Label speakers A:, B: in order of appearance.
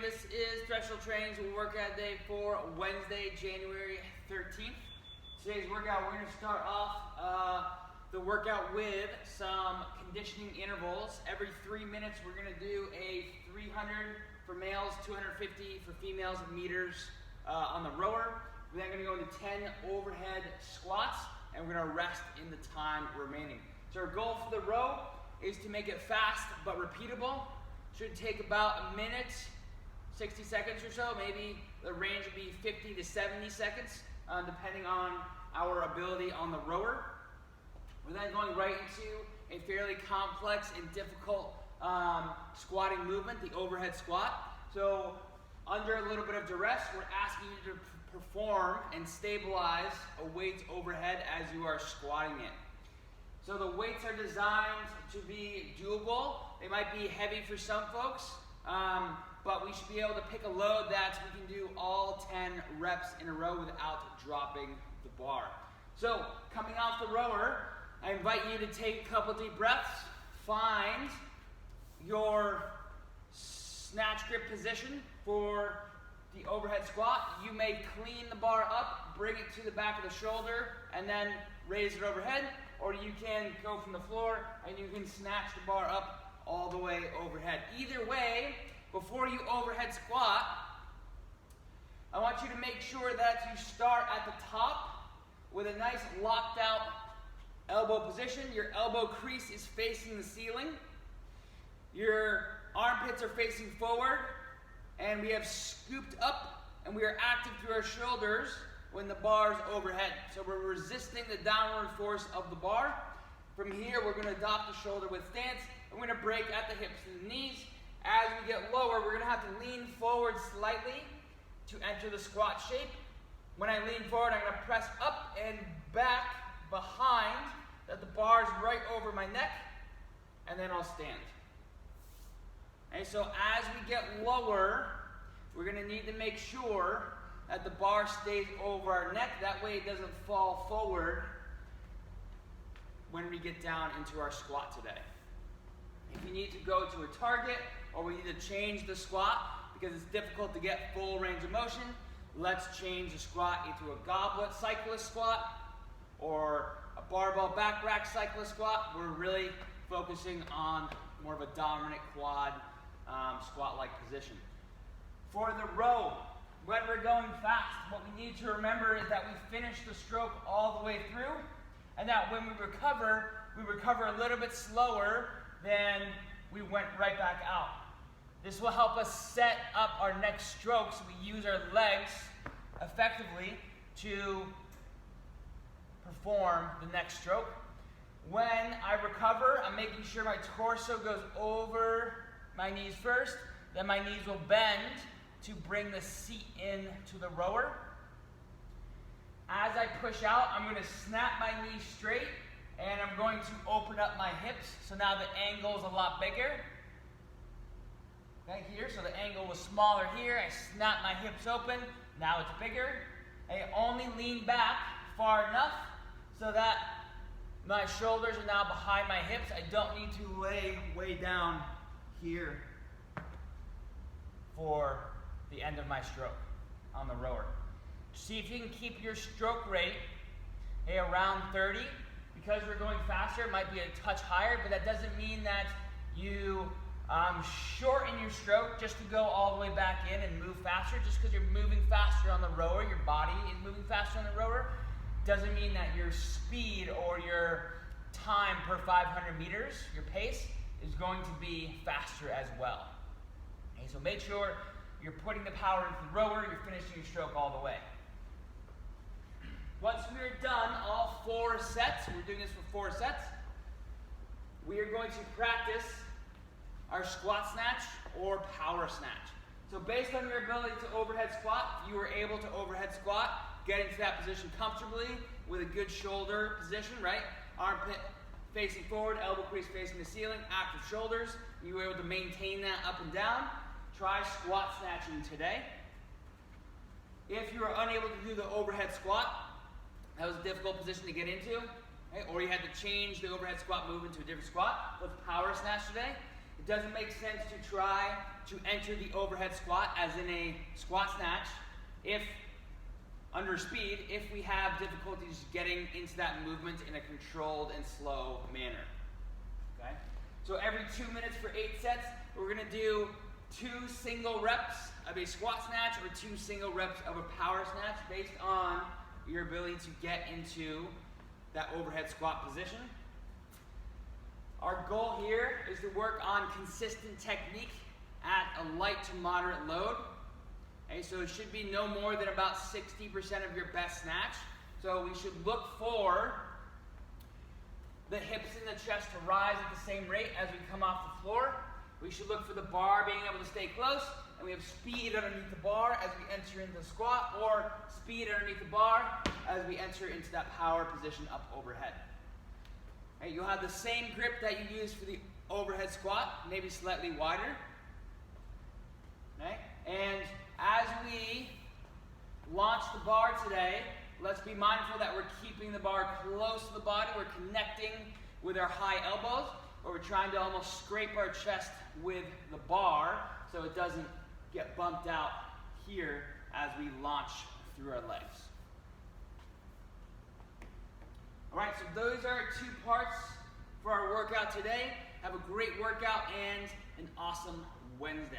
A: This is Threshold Training's workout day for Wednesday, January 13th. Today's workout, we're going to start off the workout with some conditioning intervals. Every 3 minutes, we're going to do a 300 for males, 250 for females meters on the rower. We're then going to go into 10 overhead squats, and we're going to rest in the time remaining. So our goal for the row is to make it fast but repeatable. Should take about a minute, 60 seconds or so. Maybe the range would be 50 to 70 seconds, depending on our ability on the rower. We're then going right into a fairly complex and difficult squatting movement, the overhead squat. So under a little bit of duress, we're asking you to perform and stabilize a weight overhead as you are squatting it. So the weights are designed to be doable. They might be heavy for some folks, but we should be able to pick a load that we can do all 10 reps in a row without dropping the bar. So coming off the rower, I invite you to take a couple deep breaths. Find your snatch grip position for the overhead squat. You may clean the bar up, bring it to the back of the shoulder, and then raise it overhead. Or you can go from the floor and you can snatch the bar up all the way overhead. Either way, before you overhead squat, I want you to make sure that you start at the top with a nice locked out elbow position. Your elbow crease is facing the ceiling. Your armpits are facing forward, and we have scooped up, and we are active through our shoulders when the bar is overhead. So we're resisting the downward force of the bar. From here, we're going to adopt the shoulder width stance. We're going to break at the hips and the knees. As we get lower, we're going to have to lean forward slightly to enter the squat shape. When I lean forward, I'm going to press up and back behind that the bar is right over my neck, and then I'll stand. And so as we get lower, we're going to need to make sure that the bar stays over our neck. That way it doesn't fall forward when we get down into our squat today. If you need to go to a target, or we need to change the squat because it's difficult to get full range of motion, let's change the squat into a goblet cyclist squat or a barbell back rack cyclist squat. We're really focusing on more of a dominant quad squat-like position. For the row, when we're going fast, what we need to remember is that we finish the stroke all the way through, and that when we recover a little bit slower than we went right back out. This will help us set up our next stroke so we use our legs effectively to perform the next stroke. When I recover, I'm making sure my torso goes over my knees first, then my knees will bend to bring the seat in to the rower. As I push out, I'm going to snap my knees straight, and I'm going to open up my hips. So now the angle is a lot bigger. Right here, so the angle was smaller here. I snap my hips open, now it's bigger. I only lean back far enough so that my shoulders are now behind my hips. I don't need to lay way down here for the end of my stroke on the rower. See if you can keep your stroke rate around 30. Because we're going faster, it might be a touch higher, but that doesn't mean that you shorten your stroke just to go all the way back in and move faster. Just because you're moving faster on the rower, your body is moving faster on the rower, doesn't mean that your speed or your time per 500 meters, your pace, is going to be faster as well. Okay, so make sure you're putting the power into the rower, you're finishing your stroke all the way. Once we're done all 4 sets, we're doing this for 4 sets, we are going to practice our squat snatch or power snatch. So based on your ability to overhead squat, you were able to overhead squat, get into that position comfortably with a good shoulder position, right? Armpit facing forward, elbow crease facing the ceiling, active shoulders. You were able to maintain that up and down. Try squat snatching today. If you are unable to do the overhead squat, that was a difficult position to get into, right? Or you had to change the overhead squat movement to a different squat. Let's power snatch today. It doesn't make sense to try to enter the overhead squat as in a squat snatch if under speed, if we have difficulties getting into that movement in a controlled and slow manner. Okay? So every 2 minutes for 8 sets, we're going to do 2 single reps of a squat snatch or 2 single reps of a power snatch based on your ability to get into that overhead squat position. Our goal here is to work on consistent technique at a light to moderate load. Okay, so it should be no more than about 60% of your best snatch. So we should look for the hips and the chest to rise at the same rate as we come off the floor. We should look for the bar being able to stay close, and we have speed underneath the bar as we enter into the squat, or speed underneath the bar as we enter into that power position up overhead. Okay, you'll have the same grip that you use for the overhead squat, maybe slightly wider. Okay? And as we launch the bar today, let's be mindful that we're keeping the bar close to the body. We're connecting with our high elbows, or we're trying to almost scrape our chest with the bar so it doesn't get bumped out here as we launch through our legs. All right, so those are our 2 parts for our workout today. Have a great workout and an awesome Wednesday.